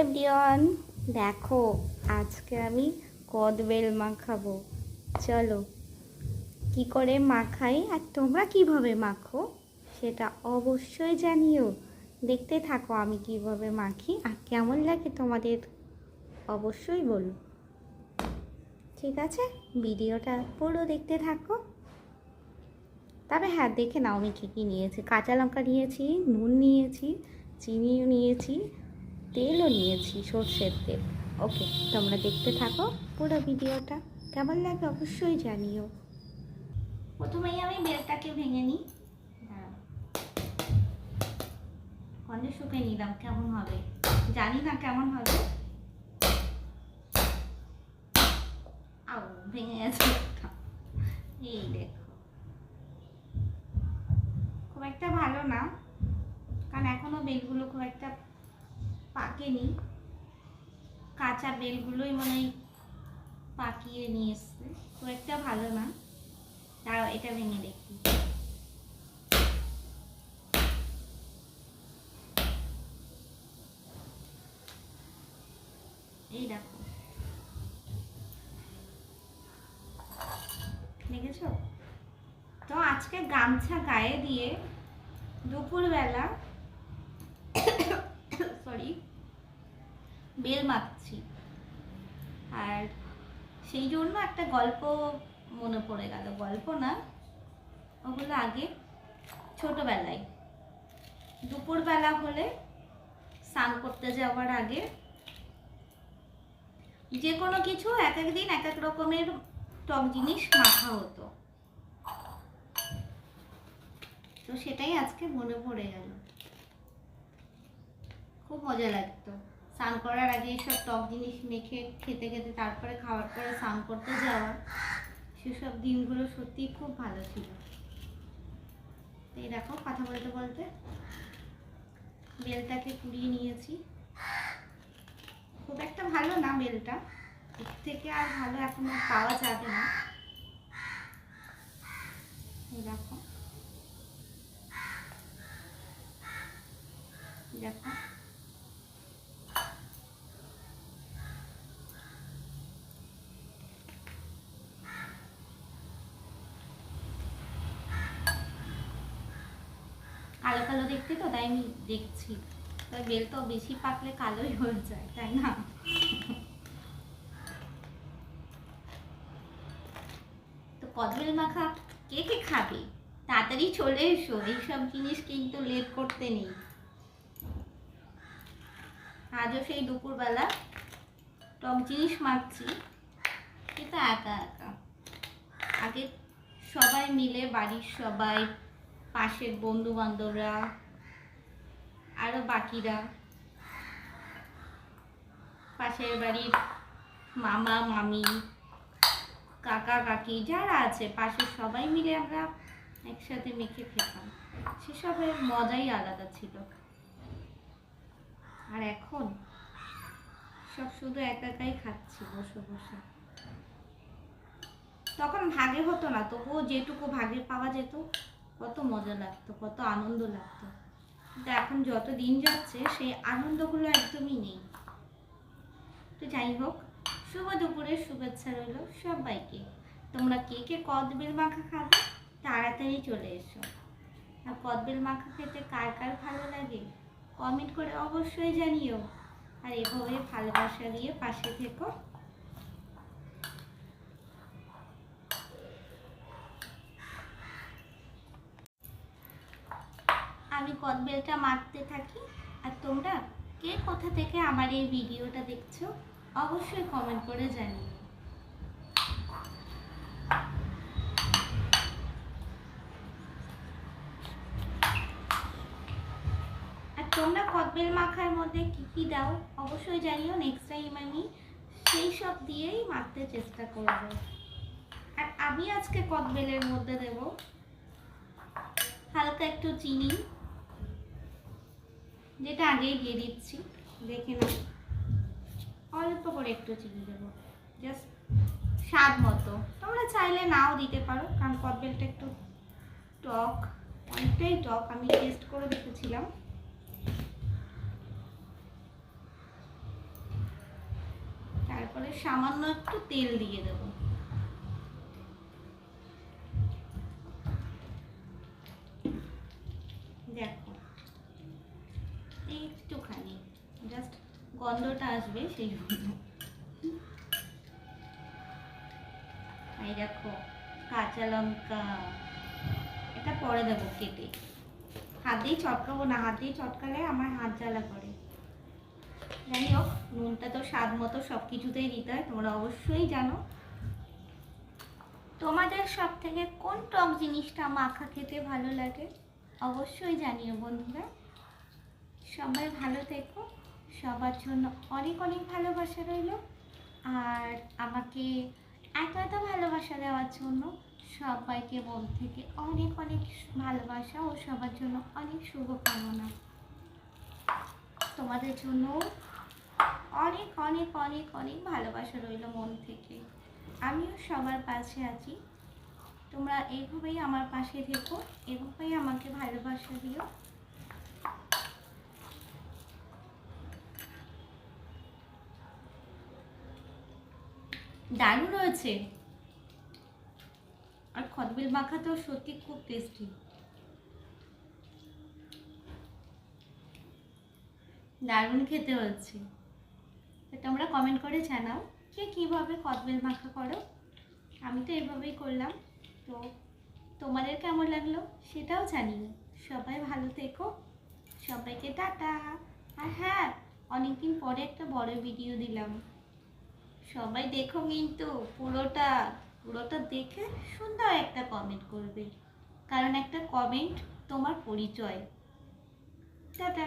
Everyone, দেখো আজকে আমি কদবেল মাখাবো। চলো কি করে মাখাই আর তোমরা কিভাবে মাখো সেটা অবশ্যই জানিও। দেখতে থাকো আমি কিভাবে মাখি আর কেমন লাগে তোমাদের অবশ্যই বলো। ঠিক আছে, ভিডিওটা পুরো দেখতে থাকো। তবে হ্যাঁ, দেখে নাও আমি কী কী নিয়েছি। কাঁচা লঙ্কা নিয়েছি, নুন নিয়েছি, চিনিও নিয়েছি, তেলও নিয়েছি, সর্ষের তেল। ওকে, তোমরা দেখতে থাকো পুরো ভিডিওটা, কেমন লাগে অবশ্যই জানিও। প্রথমেই আমি বেলটাকে ভেঙে নিই। হ্যাঁ, কন্ডে শুকে নিলাম, কেমন হবে জানি না, কেমন হবে। আও, ভেঙে গেছে। এই দেখো, খুব একটা ভালো না, কারণ এখনো বেলগুলো খুব একটা পাকেনি। কাঁচা বেলগুলোই মানে পাকিয়ে নিয়ে এসছে, খুব একটা ভালো না। তাও এটা ভেঙে দেখি। এই দেখো, দেখেছো তো? আজকে গামছা গায়ে দিয়ে দুপুরবেলা সরি বেল মাখছি। আর সেই জন্য একটা গল্প মনে পড়ে গেল। গল্প না, ওগুলো আগে ছোটবেলায় দুপুরবেলা হলে স্নান করতে যাওয়ার আগে যে কোনো কিছু এক এক দিন এক এক রকমের টক জিনিস মাখা হতো, তো সেটাই আজকে মনে পড়ে গেল। খুব মজা লাগতো স্নান করার আগে এইসব টক জিনিস মেখে খেতে খেতে, তারপরে খাওয়ার পরে স্নান করতে যাওয়া। সেসব দিনগুলো সত্যি খুব ভালো ছিল। এই দেখো, কথা বলতে বলতে বেলটাকে কুড়িয়ে নিয়েছি। খুব একটা ভালো না বেলটা, এর থেকে আর ভালো এখন পাওয়া যাবে না। এই দেখো, দেখো কালো কালো দেখতে, তো তাই আমি দেখছি। তাই বেল তো বেশি পাকলে কালোই হয়ে যায়, তাই না? তো কদবেল মাখা কে কে খাবে তাড়াতাড়ি চলে এসো, এইসব জিনিস কিন্তু লেট করতে নেই। আজও সেই দুপুরবেলা টক জিনিস মাখছি, কিন্তু একা একা। আগে সবাই মিলে, বাড়ির সবাই, পাশের বন্ধু বান্ধবরা, আরো বাকিরা, পাশের বাড়ির মামা মামি, কাকা কাকি যারা আছে পাশের, সবাই মিলে আমরা একসাথে মেখে খেতাম। সেসবের মজাই আলাদা ছিল। আর এখন সব শুধু একা একাই খাচ্ছি বসে বসে। তখন ভাগে হতো না, তবুও যেটুকু ভাগে পাওয়া যেত কত মজা লাগতো, কত আনন্দ লাগতো। কিন্তু এখন যত দিন যাচ্ছে সেই আনন্দগুলো একদমই নেই। তো যাই হোক, শুভ দুপুরের শুভেচ্ছা রইল সবাইকে। তোমরা কে কে কদবেল মাখা খাবে তাড়াতাড়ি চলে এসো। আর কদবেল মাখা খেতে কার কার ভালো লাগে কমেন্ট করে অবশ্যই জানিও। আর এভাবে ভালোবাসা দিয়ে পাশে থেকো। আমি কদবেলটা মাখতে থাকি, আর তোমরা কে কোথা থেকে আমার এই ভিডিওটা দেখছো অবশ্যই কমেন্ট করে জানিও। আর তোমরা কদবেল মাখার মধ্যে কি কি দাও অবশ্যই জানিও। নেক্সট টাইম আমি সেই সব দিয়েই মাখতে চেষ্টা করব। আর আমি আজকে কদবেলের মধ্যে দেব হালকা একটু চিনি, যেটা আগেই দিয়ে দিচ্ছি, দেখে নাও। অল্প করে একটু চিনি দেবো, জাস্ট স্বাদ মতো। তোমরা চাইলে নাও দিতে পারো, কারণ কদবেলটা একটু টক, অনেকটাই টক, আমি টেস্ট করে দেখেছিলাম। তারপরে সামান্য একটু তেল দিয়ে দেবো। দেখো একটুখানি জাস্ট গন্ধটা আসবে সেই জন্য। এই দেখো কাঁচা লঙ্কা, এটা পরে দেবো কেটে। হাত দিয়ে চটকাবো না, হাত দিয়ে চটকালে আমার হাত জ্বালা করে। যাই হোক, নুনটা তো স্বাদ মতো সব কিছুতেই দিতে হয়, তোমরা অবশ্যই জানো। তোমাদের সব থেকে কোন টক জিনিসটা মাখা খেতে ভালো লাগে অবশ্যই জানিও বন্ধুরা। সবাই ভালো থেকো, সবার জন্য অনেক অনেক ভালোবাসা রইল। আর আমাকে এত এত ভালোবাসা দেওয়ার জন্য সবাইকে মন থেকে অনেক অনেক ভালোবাসা ও সবার জন্য অনেক শুভকামনা। তোমাদের জন্য অনেক অনেক অনেক অনেক ভালোবাসা রইল মন থেকে। আমিও সবার পাশে আছি, তোমরা এইভাবেই আমার পাশে থেকো, এভাবেই আমাকে ভালোবাসা দিও। দারুণ হয়েছে, আর কদবেল মাখা তো সত্যি খুব টেস্টি। দারুণ খেতে হচ্ছে। তোমরা কমেন্ট করে জানাও কে কীভাবে কদবেল মাখা করো। আমি তো এভাবেই করলাম, তো তোমাদের কেমন লাগলো সেটাও জানিও। সবাই ভালো থেকো, সবাইকে টাটা। আর হ্যাঁ, অনেকদিন পরে একটা বড় ভিডিও দিলাম, সবাই দেখো কিন্তু পুরোটা পুরোটা দেখে সুন্দর একটা কমেন্ট করবে, কারণ একটা কমেন্ট তোমার পরিচয়। টাটা।